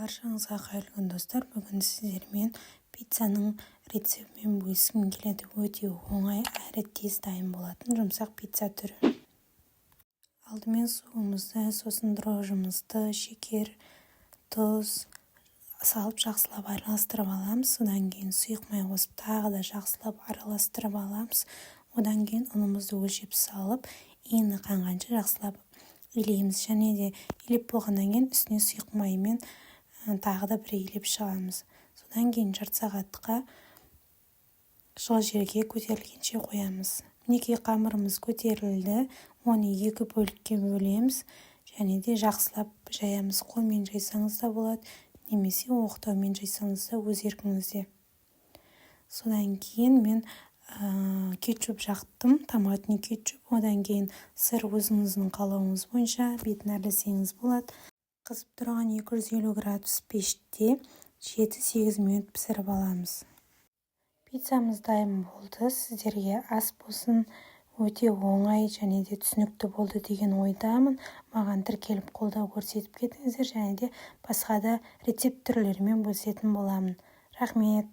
Баршаңызға қайырлы күн достар. Бүгін сіздермен пиццаның рецептімен бөліскім келеді. Өте оңай әрі тез дайын болатын жұмсақ пицца түрі. Алдымен суымызды, сосын дрожжымызды, шекер, тұз салып жақсылап араластырып аламыз. Одан кейін сұйық май қосып тағы да жақсылап араластырып аламыз. Одан кейін ұнымызды өлшеп салып, иіні қанғанша жақсылап илейміз. Және де илеп болғаннан кейін үстіне сұйық маймен тағы да бір илеп шығамыз. Содан кейін жарты сағатқа жылы жерге көтерілгенше қоямыз. Мінекей қамырымыз көтерілді. Оны екі бөлікке бөлеміз. Және де жақсылап жаямыз. Қолмен жайсаңыз да болады, немесе оқтаумен жайсаңыз да өз еркіңізде. Содан кейін мен кетчуп жақтым, томатный кетчуп. Одан кейін сыр өзіңіздің қалауыңыз бойынша бетін әрлесеңіз болады. Қызып тұрған 250 градус пеште 7-8 минут пісіріп аламыз. Пиццамыз дайын болды. Сіздерге ас болсын, өте оңай және де түсінікті болды деген ойдамын. Маған тіркеліп қолдау көрсетіп кетіңіздер, және де басқа да рецепт түрлерімен бөлісетін боламын. Рахмет.